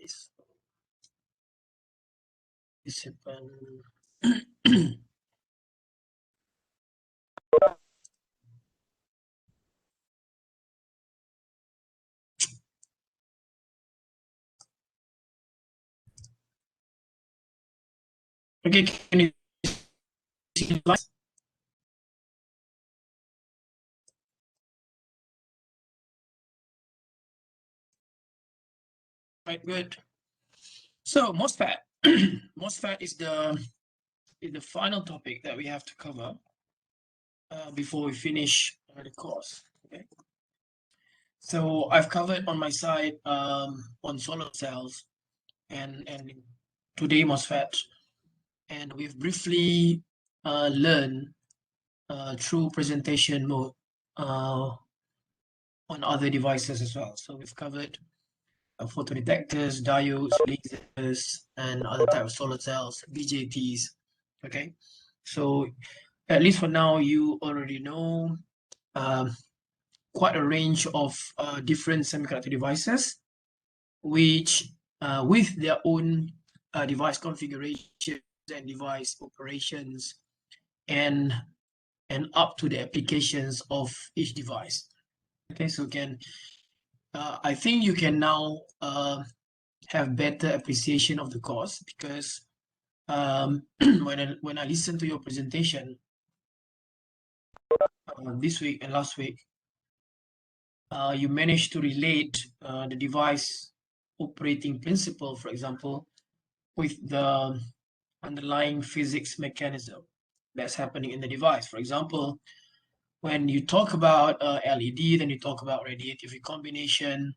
please. Participant. Okay, can you see the slides? Right, good. So MOSFET. MOSFET is the final topic that we have to cover before we finish the course. Okay. So I've covered on my side on solar cells and today MOSFET, and we've briefly learned through presentation mode on other devices as well. So we've covered photodetectors, diodes, lasers, and other types of solar cells, BJTs. Okay, so at least for now, you already know quite a range of different semiconductor devices, which with their own device configurations and device operations, and up to the applications of each device. Okay, so again, I think you can now have better appreciation of the course, because when I listened to your presentation this week and last week, you managed to relate the device operating principle, for example, with the underlying physics mechanism that's happening in the device. For example, when you talk about LED, then you talk about radiative recombination.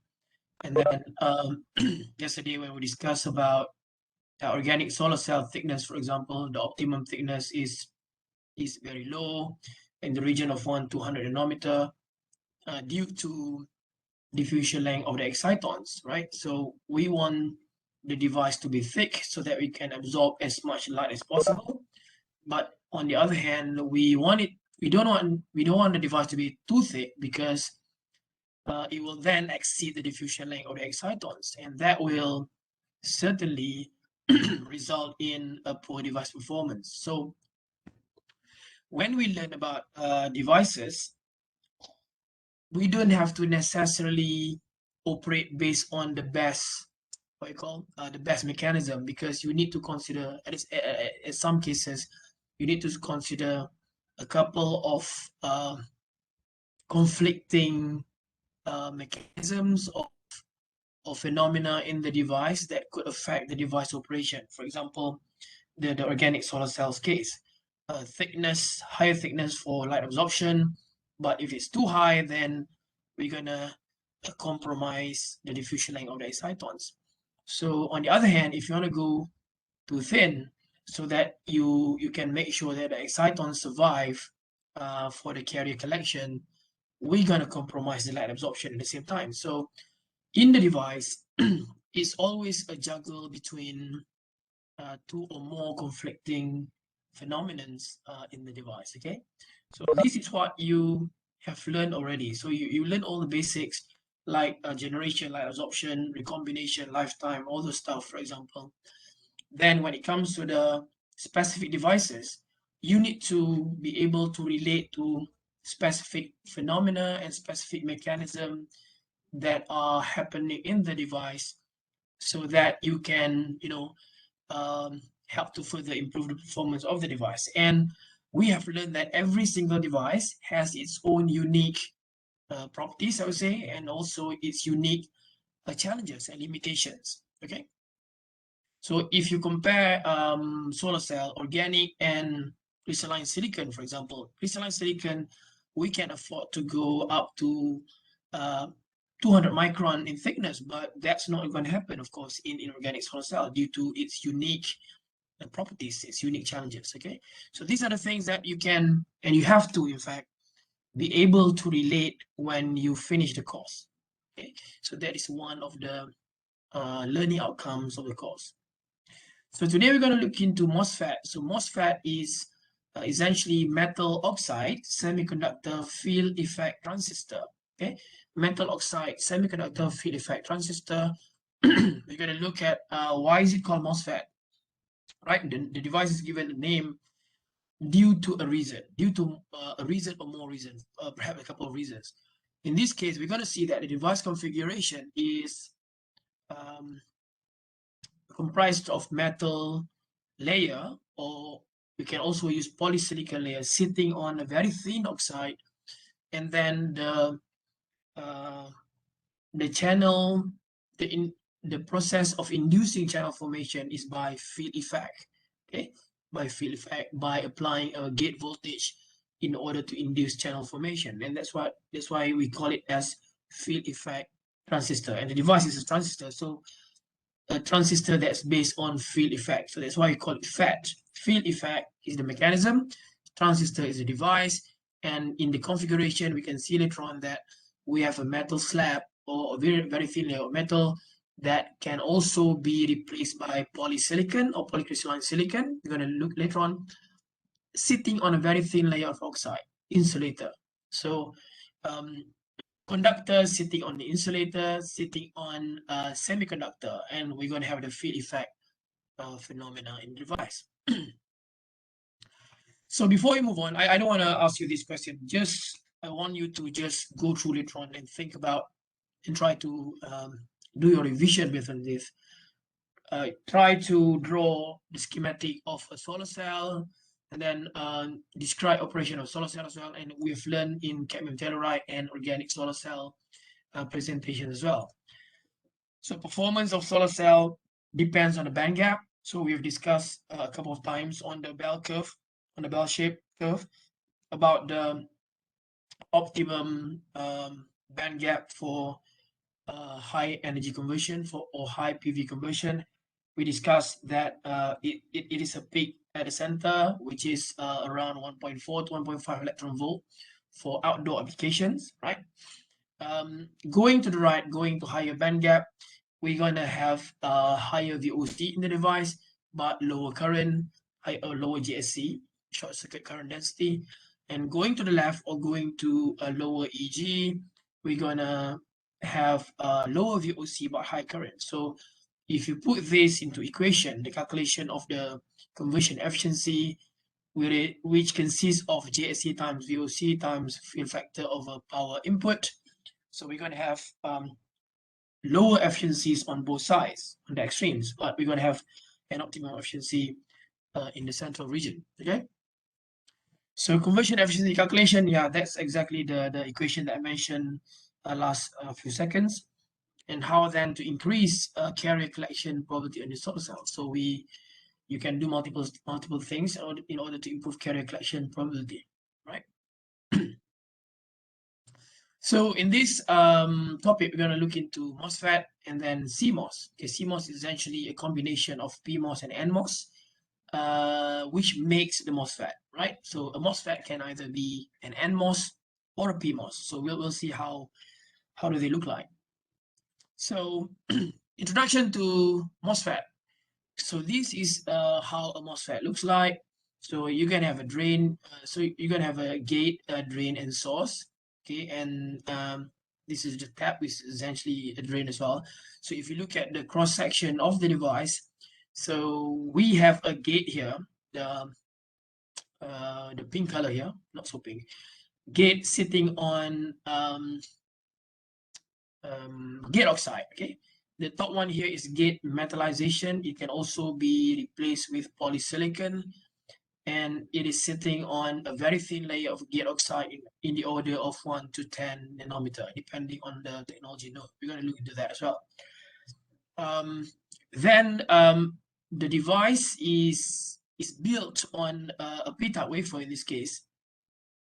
And then yesterday when we discussed about organic solar cell thickness, for example, the optimum thickness is very low, in the region of 1/200 nanometer, due to diffusion length of the excitons, right? So we want the device to be thick so that we can absorb as much light as possible. But on the other hand, we don't want the device to be too thick, because it will then exceed the diffusion length of the excitons, and that will certainly result in a poor device performance. So when we learn about devices, we don't have to necessarily operate based on the best, the best mechanism, because you need to consider, in some cases, you need to consider a couple of conflicting mechanisms or phenomena in the device that could affect the device operation. For example, the organic solar cells case, higher thickness for light absorption, but if it's too high, then we're gonna compromise the diffusion length of the excitons. So on the other hand, if you want to go too thin, so that you can make sure that the excitons survive for the carrier collection, we're gonna compromise the light absorption at the same time. So in the device, it's always a juggle between two or more conflicting phenomenons in the device. Okay, so this is what you have learned already. So you learn all the basics, like generation, light absorption, recombination, lifetime, all the stuff, for example. Then when it comes to the specific devices, you need to be able to relate to specific phenomena and specific mechanism that are happening in the device, so that you can, help to further improve the performance of the device. And we have learned that every single device has its own unique properties, I would say, and also its unique challenges and limitations. Okay, so if you compare solar cell, organic, and crystalline silicon, for example, crystalline silicon, we can afford to go up to 200 micron in thickness, but that's not going to happen, of course, in inorganic solar cell, due to its unique properties, its unique challenges. Okay, so these are the things that you can, and you have to, in fact, be able to relate when you finish the course. Okay, so that is one of the learning outcomes of the course. So today we're going to look into MOSFET. So MOSFET is essentially metal oxide semiconductor field effect transistor. Okay, metal oxide semiconductor field effect transistor, we're going to look at why is it called MOSFET, right? The device is given a name due to a reason, a reason or more reasons, perhaps a couple of reasons. In this case, we're going to see that the device configuration is comprised of metal layer, or we can also use polysilicon layer sitting on a very thin oxide, and then the channel, the process of inducing channel formation is by field effect. Okay, by field effect, by applying a gate voltage in order to induce channel formation, and that's why we call it as field effect transistor. And the device is a transistor, so a transistor that's based on field effect. So that's why we call it FET. Field effect is the mechanism, transistor is the device, and in the configuration we can see later on that we have a metal slab or a very thin layer of metal that can also be replaced by polysilicon or polycrystalline silicon. We're going to look later on, sitting on a very thin layer of oxide, insulator. So conductor sitting on the insulator, sitting on a semiconductor, and we're going to have the field effect phenomena in the device. So before we move on, I don't want to ask you this question. I want you to just go through later on and think about and try to do your revision based on this. Try to draw the schematic of a solar cell, and then describe operation of solar cell as well. And we've learned in cadmium telluride and organic solar cell presentation as well. So performance of solar cell depends on the band gap. So we've discussed a couple of times on the bell curve, on the bell-shaped curve, about the optimum band gap for high energy conversion or high PV conversion. We discussed that it is a peak at the center, which is around 1.4 to 1.5 electron volt for outdoor applications, right? Going to the right, going to higher band gap, we're going to have higher VOC in the device, but lower current, lower GSC, short circuit current density. And going to the left or going to a lower EG, we're going to have lower VOC but high current. So if you put this into equation, the calculation of the conversion efficiency, which consists of JSC times VOC times field factor over power input. So we're going to have lower efficiencies on both sides, on the extremes, but we're going to have an optimum efficiency in the central region, okay? So conversion efficiency calculation, yeah, that's exactly the equation that I mentioned last few seconds. And how then to increase carrier collection probability on the solar cell. So you can do multiple things in order to improve carrier collection probability, right? So in this topic, we're going to look into MOSFET and then CMOS. Okay, CMOS is essentially a combination of PMOS and NMOS, which makes the MOSFET, right? So a MOSFET can either be an NMOS or a PMOS. So we'll see how do they look like. So introduction to MOSFET. So this is how a MOSFET looks like. So you're going to have a drain. So you're going to have a gate, drain, and source. Okay, and this is the tap, which is essentially a drain as well. So if you look at the cross section of the device, so we have a gate here, the pink color here, not so pink, gate sitting on gate oxide. Okay, the top one here is gate metallization. It can also be replaced with polysilicon, and it is sitting on a very thin layer of gate oxide in the order of 1 to 10 nanometer, depending on the technology node. We're going to look into that as well. Then the device is built on a p-type wafer in this case.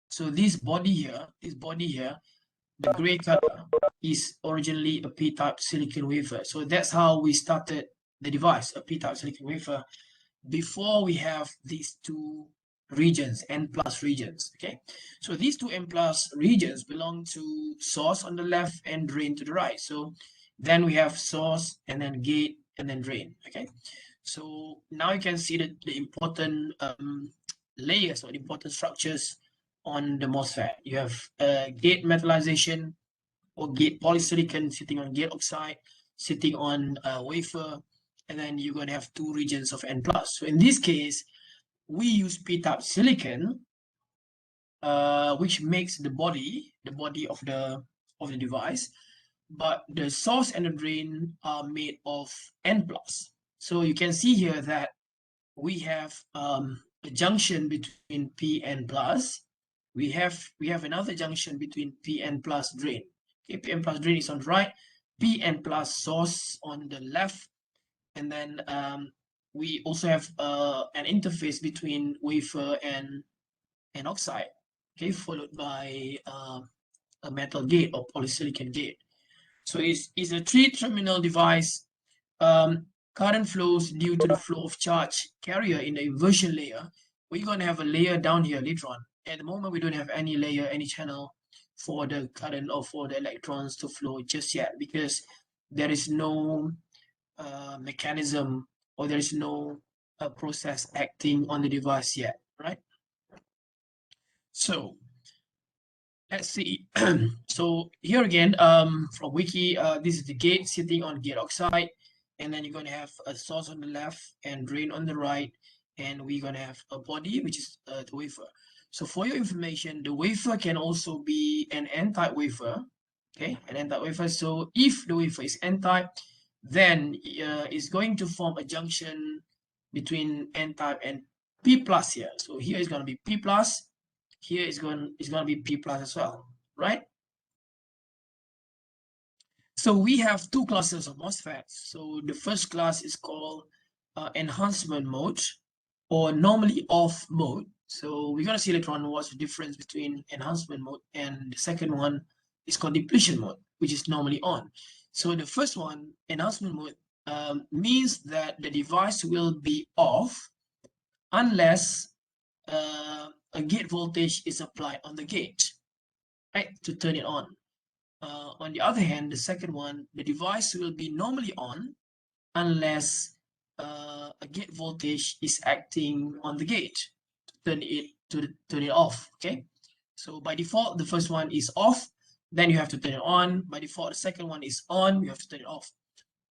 So this body here, the gray color, is originally a p-type silicon wafer. So that's how we started the device, a p-type silicon wafer, before we have these two regions, N+ regions. Okay, so these two N+ regions belong to source on the left and drain to the right. So then we have source and then gate and then drain. Okay, so now you can see the important layers or the important structures on the MOSFET. You have gate metallization or gate polysilicon sitting on gate oxide. sitting on a wafer, and then you're going to have two regions of N plus. So in this case, we use p-type silicon, which makes the body of the device, but the source and the drain are made of N plus. So you can see here that we have a junction between P and plus. We have another junction between P and plus drain. Okay, P and plus drain is on the right, P and plus source on the left, and then we also have an interface between wafer and oxide. Okay, followed by a metal gate or polysilicon gate. So it's a three-terminal device. Current flows due to the flow of charge carrier in the inversion layer. We're going to have a layer down here later on. At the moment, we don't have any layer, any channel for the current or for the electrons to flow just yet, because there is no mechanism, or there is no process acting on the device yet, right? So let's see. So here again, from Wiki, this is the gate sitting on gate oxide, and then you're going to have a source on the left and drain on the right, and we're going to have a body, which is the wafer. So for your information, the wafer can also be an N-type wafer, okay, an N-type wafer. So if the wafer is N-type, then it's going to form a junction between N-type and P plus here. So here is going to be P plus, here is going to be P plus as well, right? So we have two classes of MOSFETs. So the first class is called enhancement mode, or normally off mode. So we're going to see later on what's the difference between enhancement mode, and the second one is called depletion mode, which is normally on. So the first one, enhancement mode, means that the device will be off unless a gate voltage is applied on the gate, right, to turn it on. On the other hand, the second one, the device will be normally on unless a gate voltage is acting on the gate to turn it off. Okay, so by default, the first one is off, then you have to turn it on. By default, the second one is on, you have to turn it off,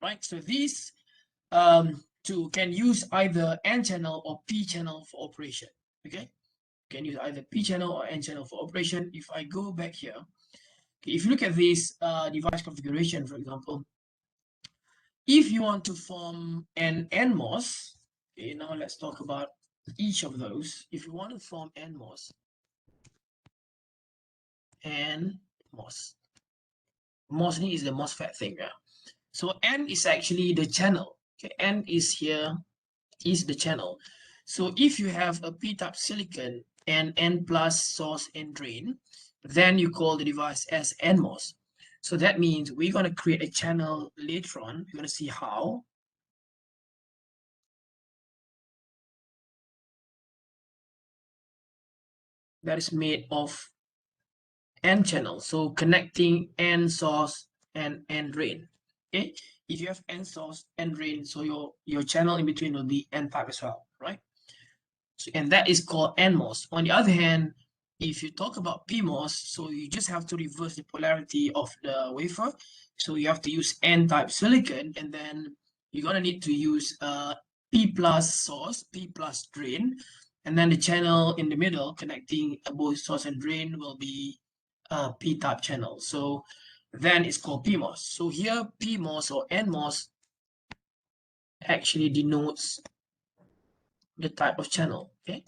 right? So these two can use either N channel or P channel for operation. Okay, you can use either P channel or N channel for operation. If I go back here, if you look at this device configuration, for example, if you want to form an NMOS, okay, now let's talk about each of those. If you want to form NMOS, MOS is the MOSFET thing, yeah. So N is actually the channel. Okay, N is here, is the channel. So if you have a p-type silicon and N plus source and drain, then you call the device as NMOS. So that means we're going to create a channel later on. We're going to see how. That is made of N channel. So connecting N source and N drain. Okay. If you have N source and drain, so your channel in between will be N type as well, right? So, and that is called NMOS. On the other hand, if you talk about PMOS, so you just have to reverse the polarity of the wafer. So you have to use N-type silicon, and then you're gonna need to use P plus source, P plus drain, and then the channel in the middle connecting both source and drain will be P-type channel. So then it's called PMOS. So here PMOS or NMOS actually denotes the type of channel, okay?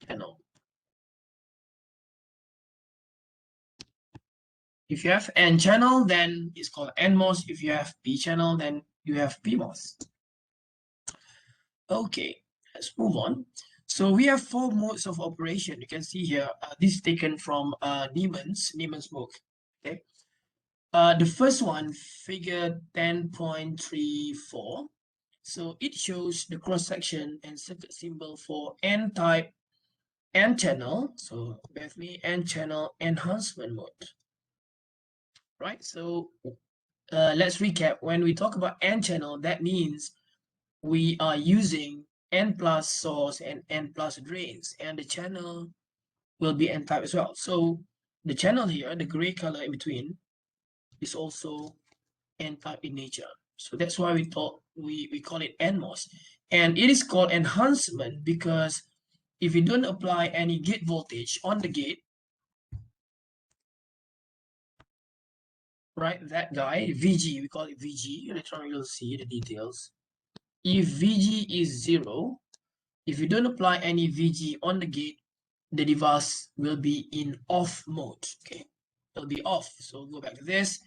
Channel. If you have N channel, then it's called NMOS. If you have P channel, then you have PMOS. Okay, let's move on. So we have 4 modes of operation. You can see here, this is taken from Niemann's book. Okay, the first one, figure 10.34. So it shows the cross section and circuit symbol for N-type N channel. So bear with me, N channel enhancement mode. Right, so let's recap. When we talk about N channel, that means we are using N plus source and N plus drains, and the channel will be N type as well. So the channel here, the gray color in between, is also n-type in nature. So that's why we call it NMOS. And it is called enhancement because if you don't apply any gate voltage on the gate, right, that guy, VG, we call it VG, later on you'll see the details. If VG is 0, if you don't apply any VG on the gate, the device will be in off mode, okay? It'll be off. So go back to this,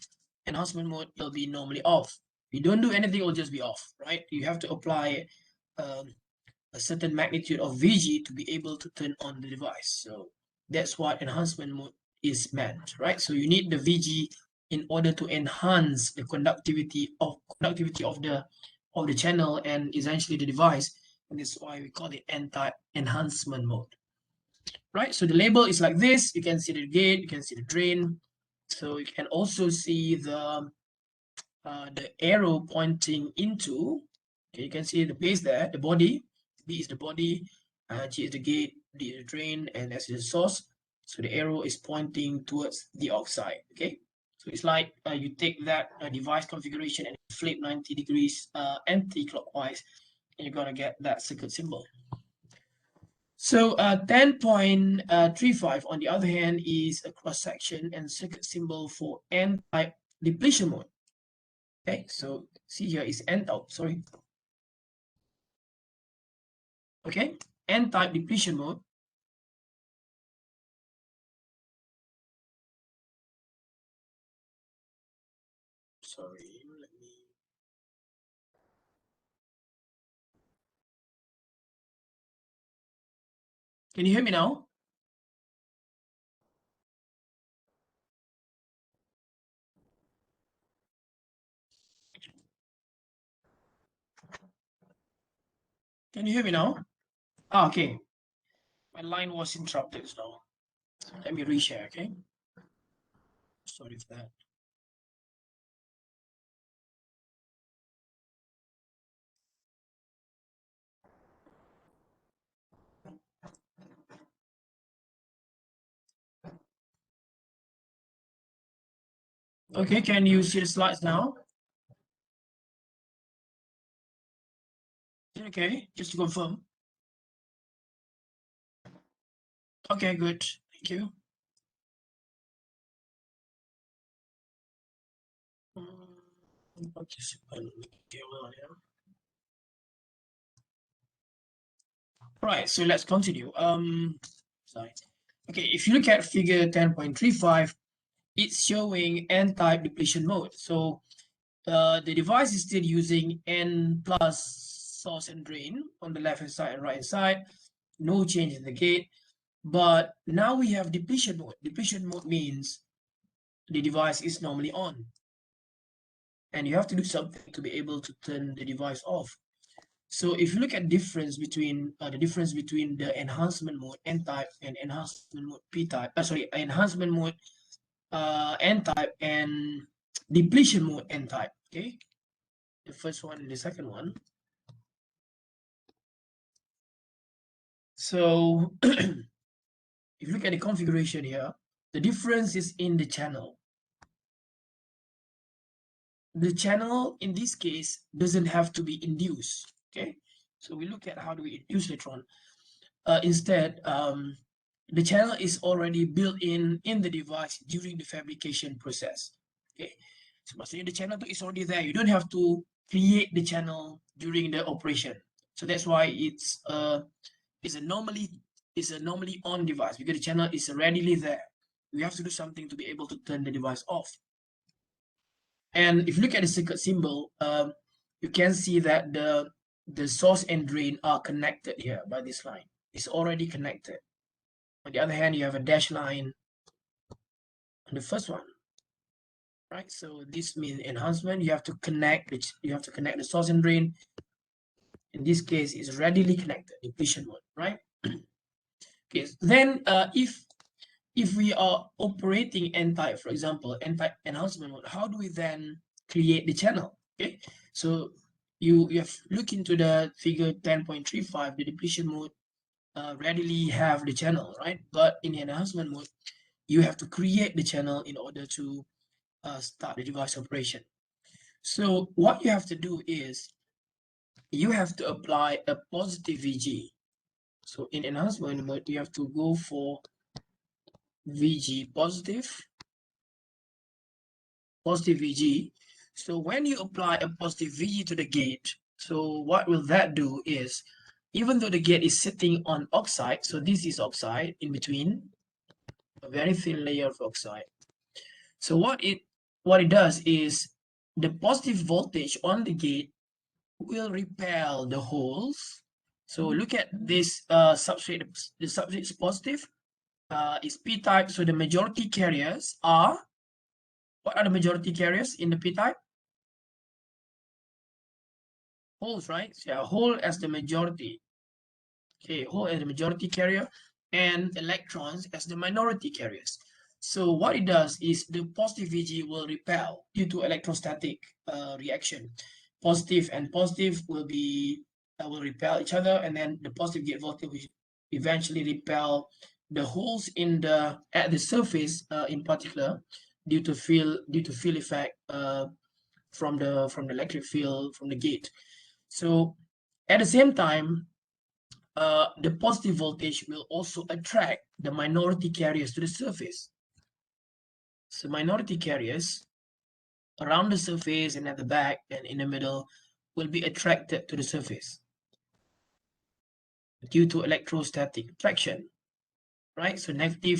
enhancement mode, it'll be normally off. If you don't do anything, it'll just be off, right? You have to apply a certain magnitude of VG to be able to turn on the device. So that's what enhancement mode is meant, right? So you need the VG in order to enhance the conductivity of the channel and essentially the device, and that's why we call it n-type enhancement mode, right? So the label is like this. You can see the gate, you can see the drain, so you can also see the arrow pointing into, okay, you can see the base there, the body. B is the body, G is the gate, D is the drain, and S is the source. So the arrow is pointing towards the oxide, okay? So it's like you take that device configuration and flip 90 degrees anti-clockwise, and you're gonna get that circuit symbol. So 10.35 on the other hand is a cross-section and circuit symbol for n-type depletion mode. Okay, so see here is n, oh, sorry. Okay, n-type depletion mode. Sorry, let me. Can you hear me now? Can you hear me now? Ah, okay. My line was interrupted, so let me reshare, okay? Sorry for that. Okay, can you see the slides now? Okay, just to confirm. Okay, good. Thank you. Participant. Right, so let's continue. Sorry. Okay, if you look at figure 10.35, it's showing n-type depletion mode. So the device is still using n plus source and drain on the left hand side and right hand side. No change in the gate. But now we have depletion mode. Depletion mode means the device is normally on. And you have to do something to be able to turn the device off. So if you look at difference between the difference between the enhancement mode n-type and enhancement mode p-type, enhancement mode n-type and depletion mode n-type, okay? The first one and the second one. So if you look at the configuration here, the difference is in the channel. The channel in this case doesn't have to be induced, okay? So we look at how do we induce electron. Instead, the channel is already built in the device during the fabrication process, okay? So maksudnya the channel is already there. You don't have to create the channel during the operation. So that's why it's a normally on device because the channel is readily there. You have to do something to be able to turn the device off. And if you look at the circuit symbol, you can see that the source and drain are connected here by this line. It's already connected. On the other hand, you have a dash line on the first one, right? So this means enhancement. You have to connect the source and drain. In this case, it's readily connected, depletion mode, right? Okay. Then if we are operating n-type, for example, n-type enhancement mode, how do we then create the channel? Okay, so you have look into the figure 10.35, the depletion mode readily have the channel, right? But in the enhancement mode, you have to create the channel in order to start the device operation. So what you have to do is you have to apply a positive VG. So in enhancement mode, you have to go for VG positive VG. So when you apply a positive VG to the gate, so what will that do is, even though the gate is sitting on oxide, so this is oxide in between, a very thin layer of oxide. So what it does is the positive voltage on the gate will repel the holes. So look at this substrate. The substrate is positive, is p-type. So the majority carriers are, what are the majority carriers in the p-type? Holes, right? So yeah, hole as the majority. Okay, hole as the majority carrier, and electrons as the minority carriers. So what it does is the positive VG will repel due to electrostatic reaction. Positive and positive will repel each other, and then the positive gate voltage will eventually repel the holes in the at the surface, in particular, due to field effect from the electric field from the gate. So at the same time, the positive voltage will also attract the minority carriers to the surface. So minority carriers around the surface and at the back and in the middle will be attracted to the surface due to electrostatic attraction, right? So negative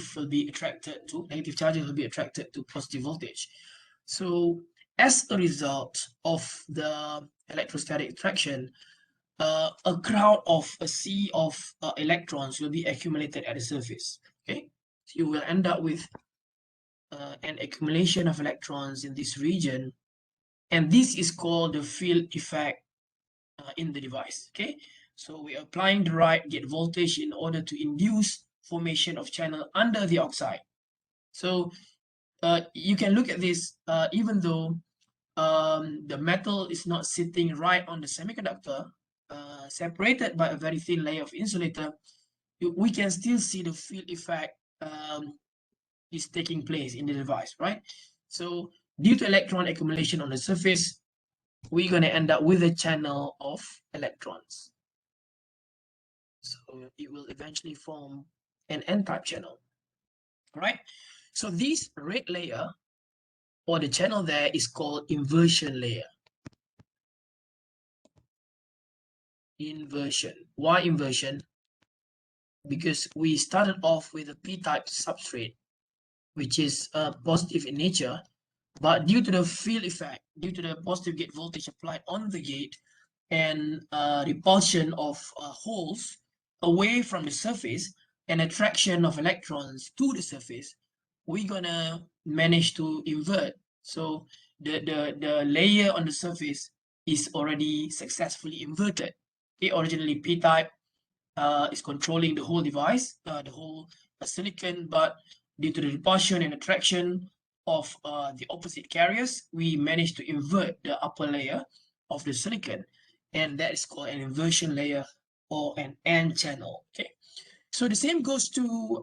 charges will be attracted to positive voltage. So as a result of the electrostatic attraction, a sea of electrons will be accumulated at the surface. Okay, so you will end up with an accumulation of electrons in this region, and this is called the field effect in the device. Okay, so we are applying the right gate voltage in order to induce formation of channel under the oxide. So you can look at this, even though the metal is not sitting right on the semiconductor, separated by a very thin layer of insulator, we can still see the field effect is taking place in the device, right? So due to electron accumulation on the surface, we're going to end up with a channel of electrons. So it will eventually form an n-type channel, right? So this red layer or the channel there is called inversion layer. Inversion. Why inversion? Because we started off with a p-type substrate, which is positive in nature, but due to the field effect, due to the positive gate voltage applied on the gate and repulsion of holes away from the surface and attraction of electrons to the surface, we're gonna manage to invert. So the layer on the surface is already successfully inverted. Okay, originally p-type is controlling the whole device, the whole silicon, but due to the repulsion and attraction of the opposite carriers, we managed to invert the upper layer of the silicon, and that is called an inversion layer or an N channel. Okay, so the same goes to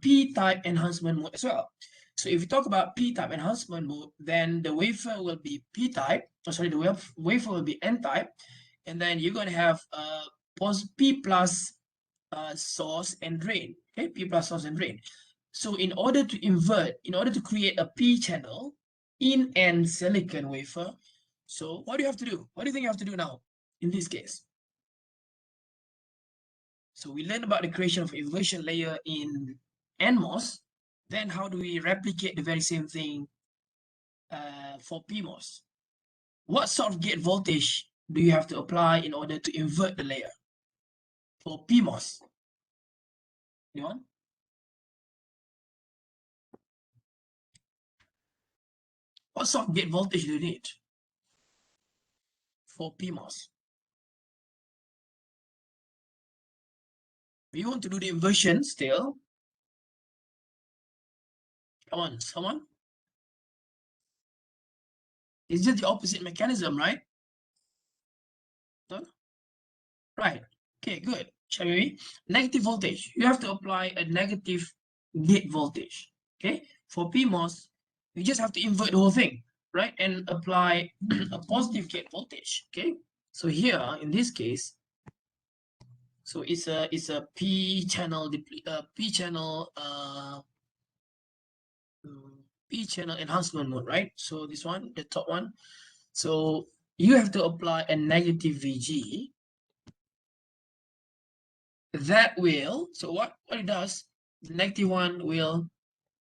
p-type enhancement mode as well. So if you talk about p-type enhancement mode, then the wafer will be p-type. The wafer will be n-type, and then you're going to have P plus source and drain. Okay, P plus source and drain. So in order to create a P channel in an silicon wafer, so what do you have to do? What do you think you have to do now in this case? So we learned about the creation of inversion layer in NMOS. Then how do we replicate the very same thing for PMOS? What sort of gate voltage do you have to apply in order to invert the layer for PMOS? Anyone? What sort of gate voltage do you need for PMOS? We want to do the inversion still. Come on, someone. It's just the opposite mechanism, right? Right. Okay, good. Shall we? Negative voltage. You have to apply a negative gate voltage. Okay. For PMOS, you just have to invert the whole thing. right, and apply a positive gate voltage. Okay, so here in this case, so it's a p channel p channel enhancement mode, right? So this one, the top one. So you have to apply a negative VG that will, so what it does, the negative one will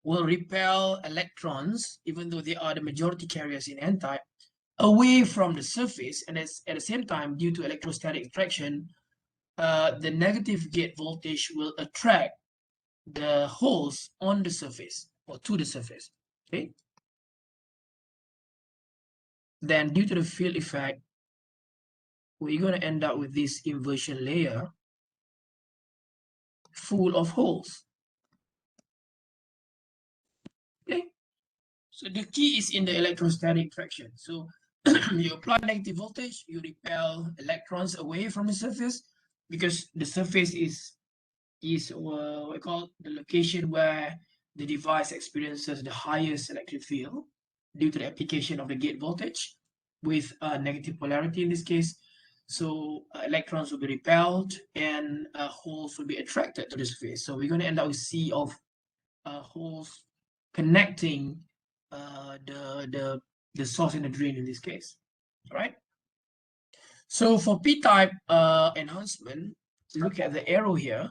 repel electrons, even though they are the majority carriers in n-type, away from the surface, and as, at the same time, due to electrostatic attraction, the negative gate voltage will attract the holes on the surface or to the surface. Okay. Then, due to the field effect, we're going to end up with this inversion layer full of holes. Okay. So the key is in the electrostatic attraction. So you apply negative voltage, you repel electrons away from the surface, because the surface is what we call the location where the device experiences the highest electric field due to the application of the gate voltage with negative polarity in this case. So electrons will be repelled and holes will be attracted to the surface. So we're going to end up with sea of holes connecting the source and the drain in this case. All right. So for p-type enhancement, look at the arrow here.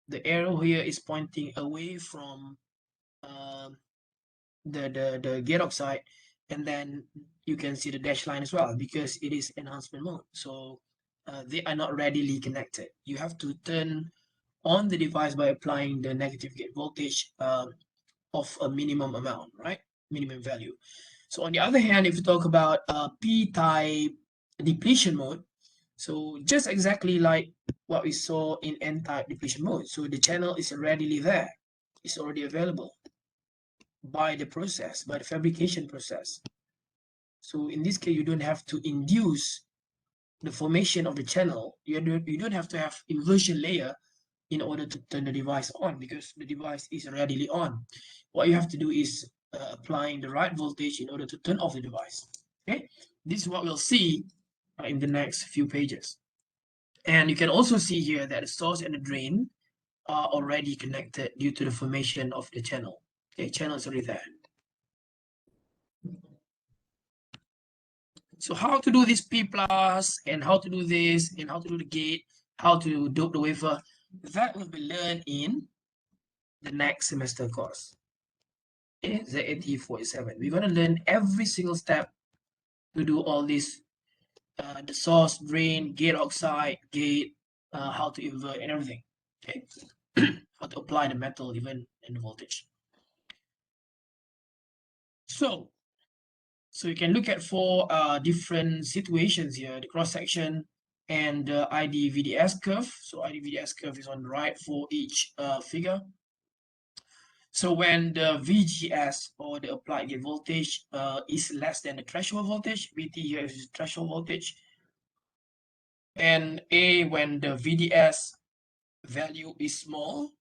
The arrow here is pointing away from the gate oxide, and then you can see the dashed line as well, because it is enhancement mode. So they are not readily connected. You have to turn on the device by applying the negative gate voltage of a minimum amount, right? Minimum value. So on the other hand, if you talk about p-type depletion mode, so just exactly like what we saw in n-type depletion mode. So the channel is readily there. It's already available by the process, by the fabrication process. So in this case, you don't have to induce the formation of the channel. You don't have to have inversion layer in order to turn the device on, because the device is readily on. What you have to do is applying the right voltage in order to turn off the device. Okay, this is what we'll see in the next few pages. And you can also see here that the source and the drain are already connected due to the formation of the channel. Okay, channel is already there. So how to do this P plus, and how to do this, and how to do the gate, how to dope the wafer, that will be learned in the next semester course. Okay, ZAT387. We're going to learn every single step to do all this, the source, drain, gate oxide, gate, how to invert and everything. Okay, how to apply the metal even and the voltage. So you can look at 4 different situations here: the cross section and the ID-VDS curve. So ID-VDS curve is on the right for each figure. So when the VGS, or the applied gate voltage, is less than the threshold voltage, VT here is threshold voltage, and A, when the VDS value is small.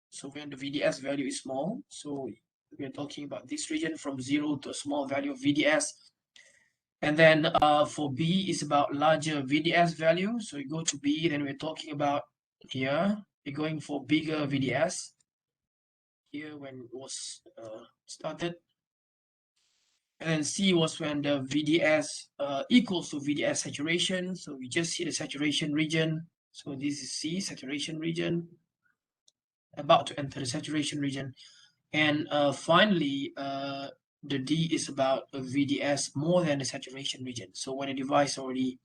So when the VDS value is small, so we're talking about this region from 0 to a small value of VDS. And then for B is about larger VDS value. So you go to B, then we're talking about here, we're going for bigger VDS here when it was started. And then C was when the VDS equals to VDS saturation. So we just see the saturation region. So this is C, saturation region, about to enter the saturation region. And finally, the D is about a VDS more than the saturation region. So when a device already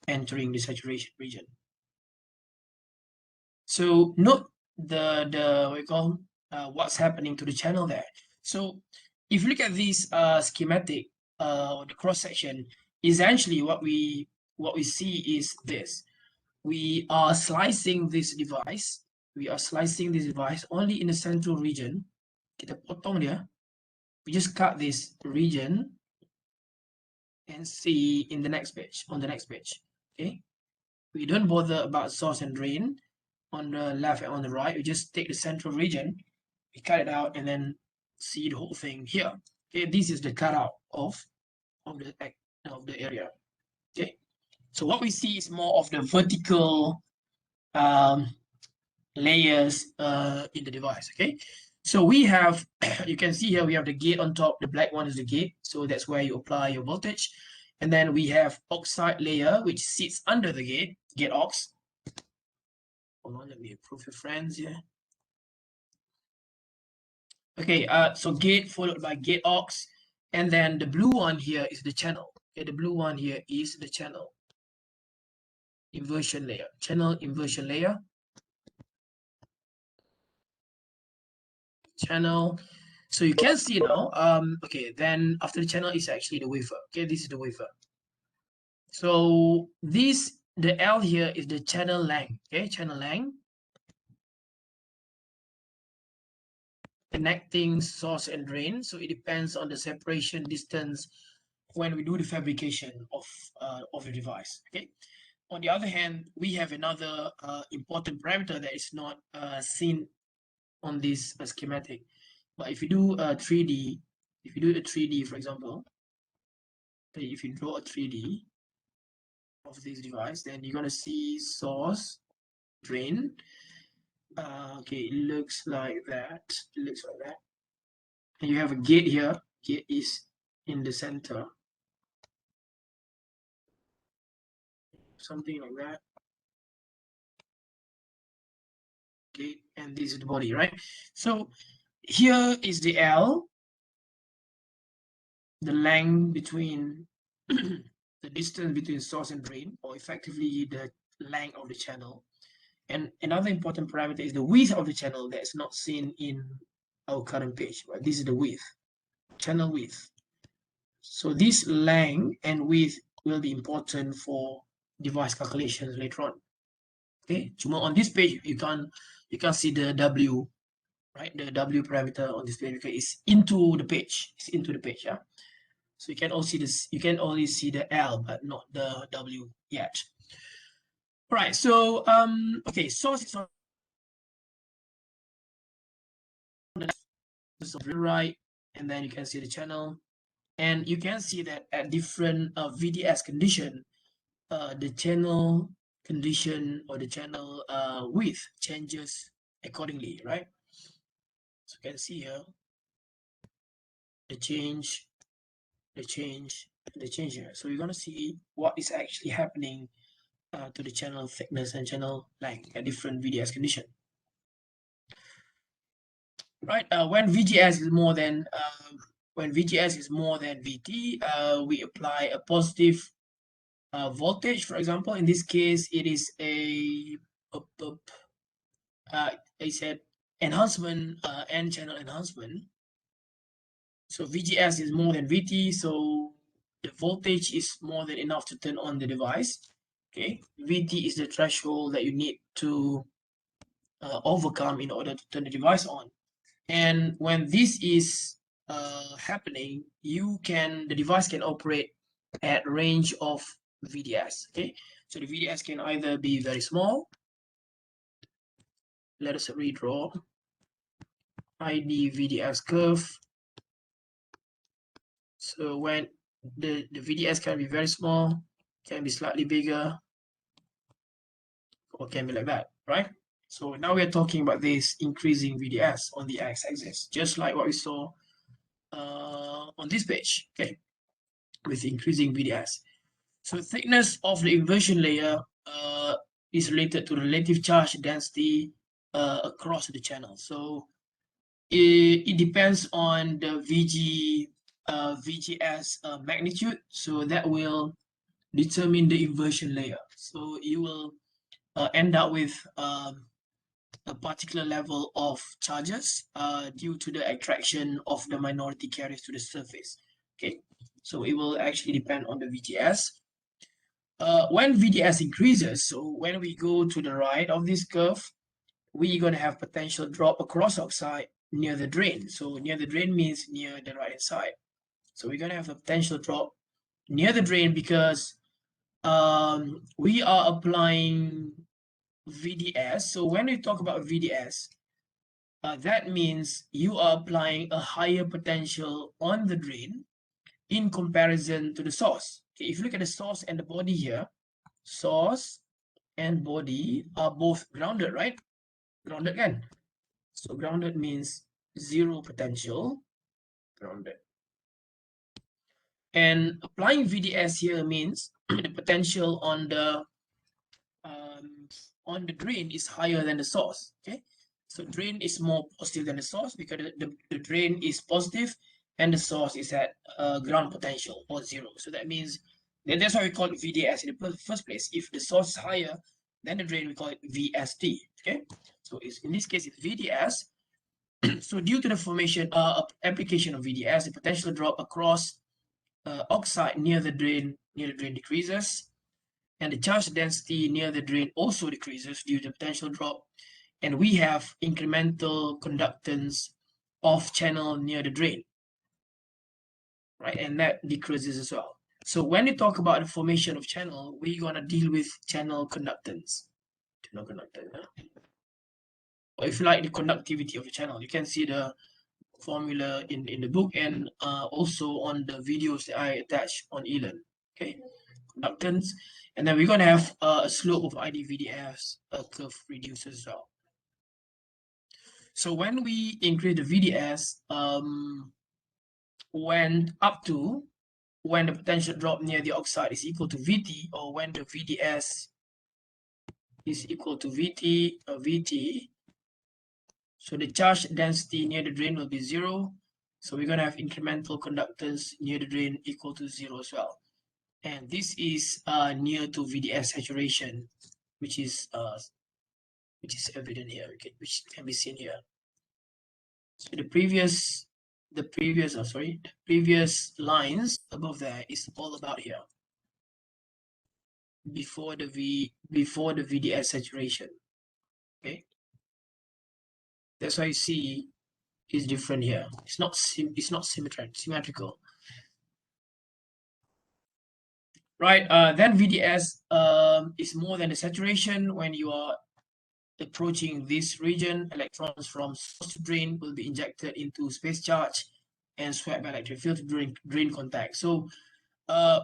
entering the saturation region. So note the we call what's happening to the channel there. So if you look at this schematic, the cross section, essentially what we see is this: we are slicing this device. We are slicing this device only in the central region. Kita potong dia. We just cut this region and see in the next page, on the next page. Okay, we don't bother about source and drain on the left and on the right. We just take the central region, we cut it out, and then see the whole thing here. Okay, this is the cutout of of the area. Okay, so what we see is more of the vertical um, layers in the device. Okay, so we have you can see here we have the gate on top. The black one is the gate, so that's where you apply your voltage. And then we have oxide layer which sits under the gate ox. Hold on, let me approve your friends here. Okay, so gate followed by gate ox, and then the blue one here is the channel. Okay, the blue one here is the channel inversion layer, channel inversion layer, channel. So you can see now, okay, then after the channel is actually the wafer. Okay, this is the wafer. So this, the L here is the channel length. Okay, channel length. Connecting source and drain. So it depends on the separation distance when we do the fabrication of the device. Okay. On the other hand, we have another important parameter that is not seen on this schematic. But if you do a 3D, if you do a 3D, for example, okay, if you draw a 3D of this device, then you're gonna see source, drain. Okay, it looks like that. It looks like that. And you have a gate here. Gate is in the center. Something like that. Okay, and this is the body, right? So here is the L, the length between the distance between source and drain, or effectively the length of the channel. And another important parameter is the width of the channel that's not seen in our current page, right? This is the width, channel width. So this length and width will be important for device calculations later on. Okay, on this page you can't see the W, right? The W parameter on this page because it's into the page. It's into the page, yeah. So you can also see this. You can only see the L, but not the W yet. Right. So okay. Source is on the right, and then you can see the channel, and you can see that at different VDS condition, the channel condition or the channel width changes accordingly, right? So you can see here the change, the change, the change here. So you're gonna see what is actually happening to the channel thickness and channel length at different VDS condition. Right. When VGS is more than VT, we apply a positive voltage. For example, in this case, it is it's an enhancement, N-channel enhancement. So VGS is more than VT, so the voltage is more than enough to turn on the device. Okay, VT is the threshold that you need to overcome in order to turn the device on. And when this is happening, the device can operate at range of VDS. Okay, so the VDS can either be very small. Let us redraw ID VDS curve. So when the VDS can be very small, can be slightly bigger, or can be like that, right? So now we're talking about this increasing VDS on the x-axis, just like what we saw on this page, okay, with increasing VDS. So thickness of the inversion layer is related to relative charge density across the channel. So it depends on the VGS magnitude. So that will determine the inversion layer. So you will end up with a particular level of charges due to the attraction of the minority carriers to the surface. Okay, so it will actually depend on the VGS. When VDS increases, so when we go to the right of this curve, we're going to have potential drop across oxide near the drain. So near the drain means near the right hand side. So we're going to have a potential drop near the drain because we are applying VDS. So when we talk about VDS, that means you are applying a higher potential on the drain in comparison to the source. Okay, if you look at the source and the body here, source and body are both grounded, right? Grounded kan? So grounded means zero potential, grounded. And applying VDS here means the potential on the drain is higher than the source. Okay, so drain is more positive than the source because the drain is positive and the source is at ground potential or zero. So that means that's why we call it VDS in the first place. If the source is higher than the drain, we call it VSD. Okay, so in this case it's VDS. So due to the formation application of VDS, the potential drop across oxide near the drain decreases, and the charge density near the drain also decreases due to potential drop, and we have incremental conductance of channel near the drain, right? And that decreases as well. So when we talk about the formation of channel, we're going to deal with channel conductance. Or if you like, the conductivity of a channel. You can see the formula in the book and also on the videos that I attach on eLearn. Okay, conductance, and then we're going to have a slope of IDVDS curve reduces as well. So when we increase the VDS, when the potential drop near the oxide is equal to VT, or when the VDS is equal to VT, so the charge density near the drain will be 0. So we're going to have incremental conductance near the drain equal to 0 as well. And this is near to VDS saturation, which is evident here, okay, which can be seen here. So the previous lines above there is all about here. Before the VDS saturation. Okay. That's why you see is different here. It's not symmetrical. Right, then VDS is more than the saturation. When you are approaching this region, electrons from source to drain will be injected into space charge and swept by electric field during drain contact. So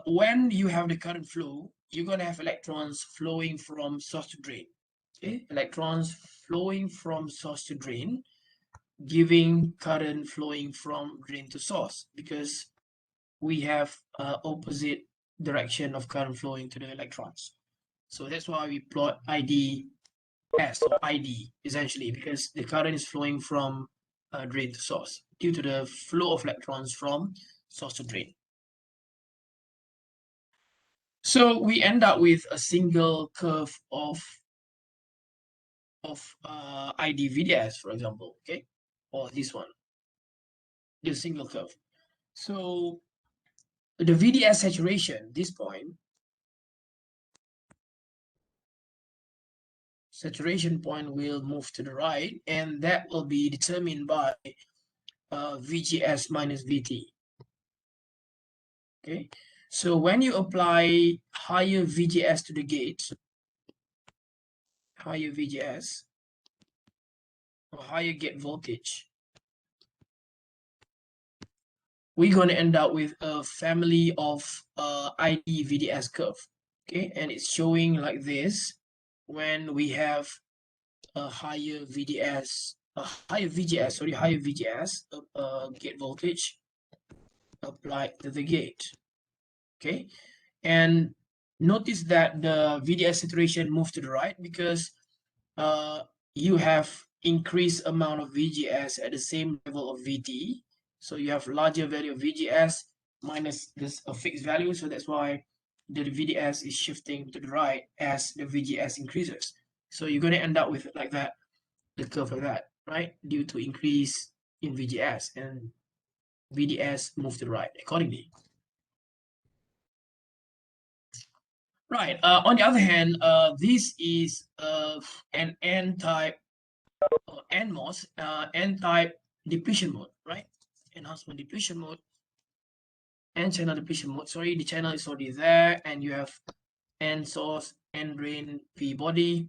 when you have the current flow, you're going to have electrons flowing from source to drain. Okay, electrons flowing from source to drain, giving current flowing from drain to source, because we have opposite direction of current flowing to the electrons. So that's why we plot IDS or ID essentially, because the current is flowing from drain to source due to the flow of electrons from source to drain. So we end up with a single curve of IDVDS, for example, okay, or this one, the single curve. So the VDS saturation, this point, saturation point will move to the right, and that will be determined by VGS minus VT. Okay, so when you apply higher VGS to the gate, higher VGS or higher gate voltage, we're going to end up with a family of ID VDS curve. Okay, and it's showing like this when we have a higher VGS gate voltage applied to the gate. Okay, and notice that the VDS saturation moved to the right because you have increased amount of VGS at the same level of VT. So you have larger value of VGS minus this a fixed value. So that's why the VDS is shifting to the right as the VGS increases. So you're going to end up with like that, the curve like that, right? Due to increase in VGS, and VDS move to the right accordingly. Right. On the other hand, this is an N-type NMOS, N-type depletion mode, right? Enhancement depletion mode, N-channel depletion mode. Sorry, the channel is already there, and you have N source, N drain, P body,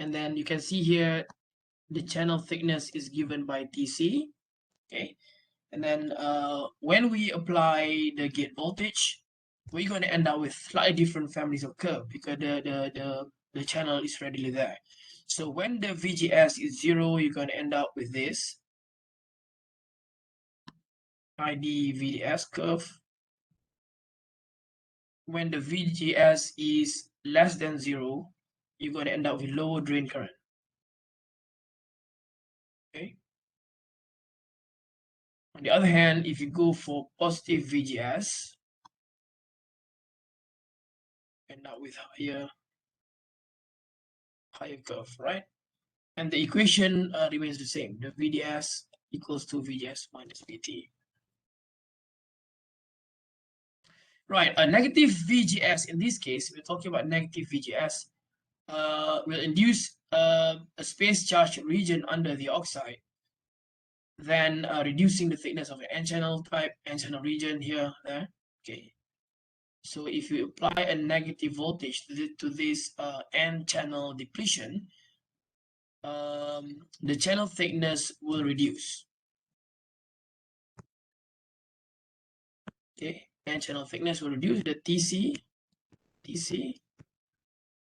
and then you can see here the channel thickness is given by TC. Okay, And then when we apply the gate voltage, we're going to end up with slightly different families of curve because the channel is readily there. So when the VGS is 0, you're going to end up with this ID VDS curve. When the VGS is less than 0, you're going to end up with lower drain current. Okay. On the other hand, if you go for positive VGS, end up with higher curve, right? And the equation remains the same. The VDS equals to VGS minus VT. Right, a negative VGS, in this case, we're talking about negative VGS, will induce a space charge region under the oxide, then reducing the thickness of the n-channel type, n-channel region here, there. Okay. So if you apply a negative voltage to this n-channel depletion, the channel thickness will reduce. Okay, n-channel thickness will reduce the TC.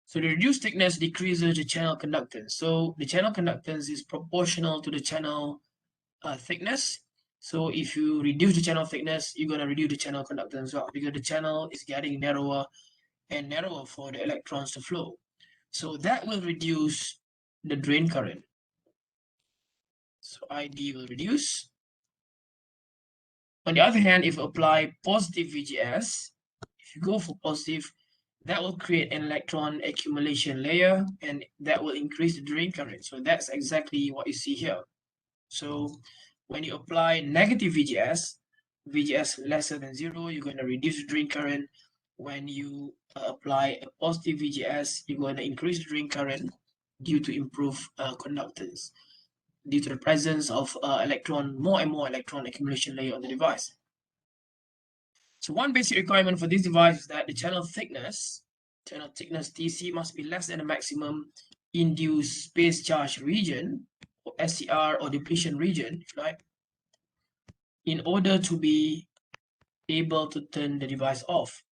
So the reduced thickness decreases the channel conductance. So the channel conductance is proportional to the channel thickness. So if you reduce the channel thickness, you're going to reduce the channel conductance as well, because the channel is getting narrower and narrower for the electrons to flow. So that will reduce the drain current. So ID will reduce. On the other hand, if you apply positive VGS, if you go for positive, that will create an electron accumulation layer, and that will increase the drain current. So that's exactly what you see here. So when you apply negative VGS, VGS lesser than 0, you're going to reduce the drain current. When you apply a positive VGS, you're going to increase the drain current due to improved conductance, due to the presence of more and more electron accumulation layer on the device. So one basic requirement for this device is that the channel thickness TC must be less than the maximum induced space charge region, or SCR, or depletion region, right, in order to be able to turn the device off.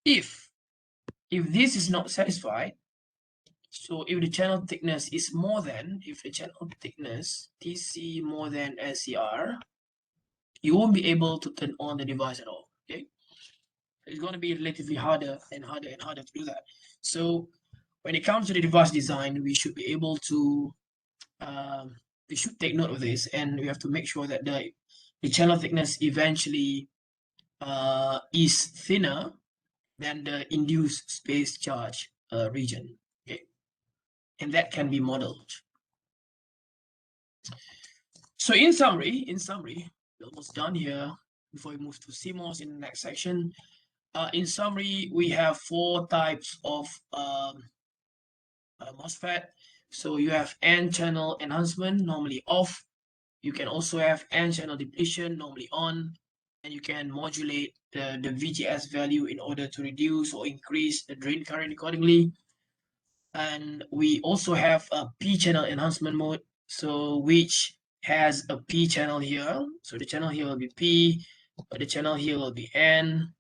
If this is not satisfied, so if the channel thickness is more than, if the channel thickness TC more than SCR, you won't be able to turn on the device at all. Okay, it's going to be relatively harder and harder and harder to do that. So when it comes to the device design, we should be able to we should take note of this, and we have to make sure that the channel thickness eventually is thinner than the induced space charge region. Okay, and that can be modeled. So in summary, we're almost done here before we move to CMOS in the next section. In summary, we have 4 types of MOSFET. So you have n-channel enhancement, normally off. You can also have n-channel depletion, normally on. And you can modulate the VGS value in order to reduce or increase the drain current accordingly. And we also have a p-channel enhancement mode, so which has a p channel here. So the channel here will be p, but the channel here will be n.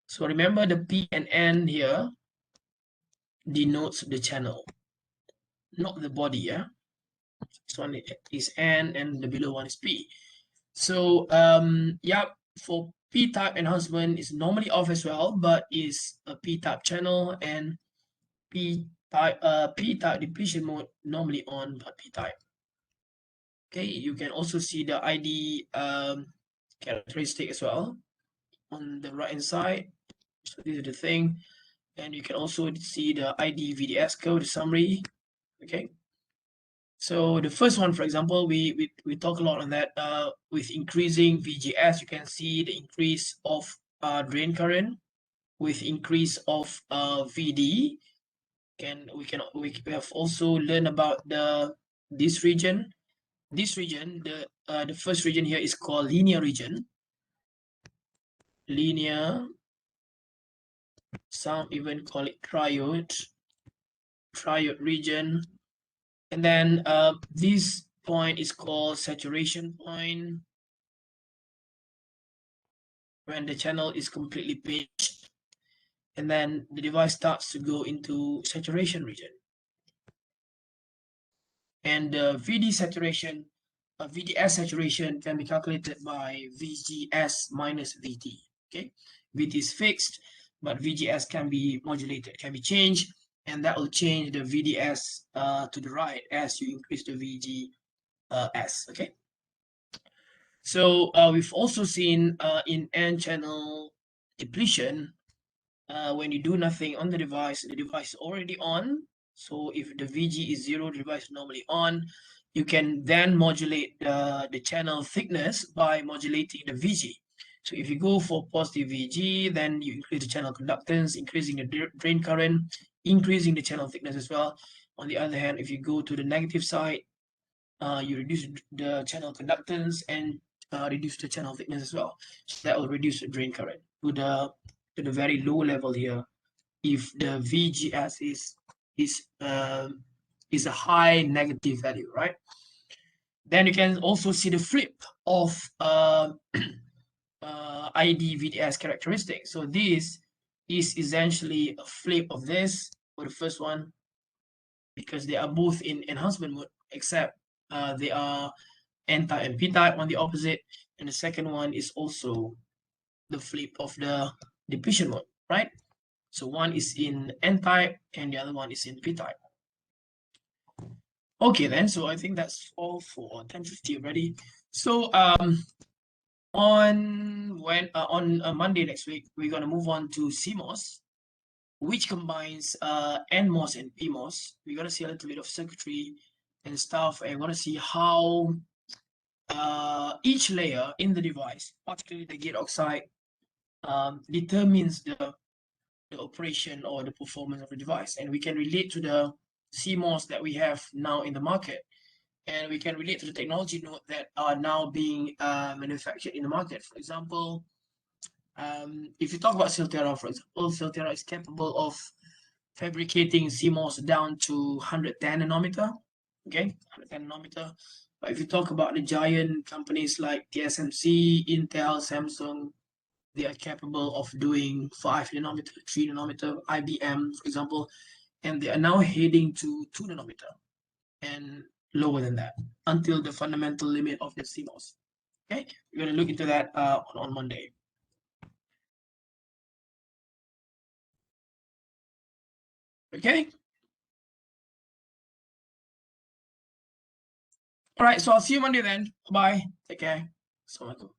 So remember, the p and n here denotes the channel, not the body. Yeah, this one is n and the below one is p. So yeah, for p-type enhancement is normally off as well, but is a p-type channel, and p-type depletion mode normally on, but p-type. Okay, you can also see the ID characteristic as well on the right hand side. So this is the thing, and you can also see the ID VDS code summary. Okay, so the first one, for example, we talk a lot on that. With increasing VGS, you can see the increase of drain current. With increase of VD, we have also learned about this region. This region, the first region here is called linear region. Linear, some even call it triode region. And then this point is called saturation point. when the channel is completely pitched, and then the device starts to go into saturation region. And VDS saturation can be calculated by VGS minus VT. Okay, VT is fixed, but VGS can be modulated, can be changed, and that will change the VDS to the right as you increase the VGS. Okay, so we've also seen in N-channel depletion, when you do nothing on the device is already on. So if the VG is 0, the device is normally on. You can then modulate the channel thickness by modulating the VG. So if you go for positive VG, then you increase the channel conductance, increasing the drain current, increasing the channel thickness as well. On the other hand, if you go to the negative side, you reduce the channel conductance and reduce the channel thickness as well. So that will reduce the drain current to the very low level here. If the VGS is a high negative value, right? Then you can also see the flip of ID VDS characteristic. So this is essentially a flip of this for the first one, because they are both in enhancement mode, except they are N-type and P-type on the opposite. And the second one is also the flip of the depletion mode, right? So one is in N-type and the other one is in P-type. Okay then, so I think that's all for 10:50 already. So on Monday next week, we're gonna move on to CMOS, which combines NMOS and PMOS. We're gonna see a little bit of circuitry and stuff, and we're gonna see how each layer in the device, particularly the gate oxide, determines the operation or the performance of the device. And we can relate to the CMOS that we have now in the market, and we can relate to the technology node that are now being manufactured in the market. For example, if you talk about Silterra, for example, Silterra is capable of fabricating CMOS down to 110 nanometer, okay, 110 nanometer. But if you talk about the giant companies like TSMC, Intel, Samsung, they are capable of doing 5 nanometer, 3 nanometer, IBM, for example, and they are now heading to 2 nanometer and lower than that until the fundamental limit of the CMOS. Okay, we're going to look into that on Monday. Okay. All right, so I'll see you Monday then. Bye. Take care. Assalamualaikum.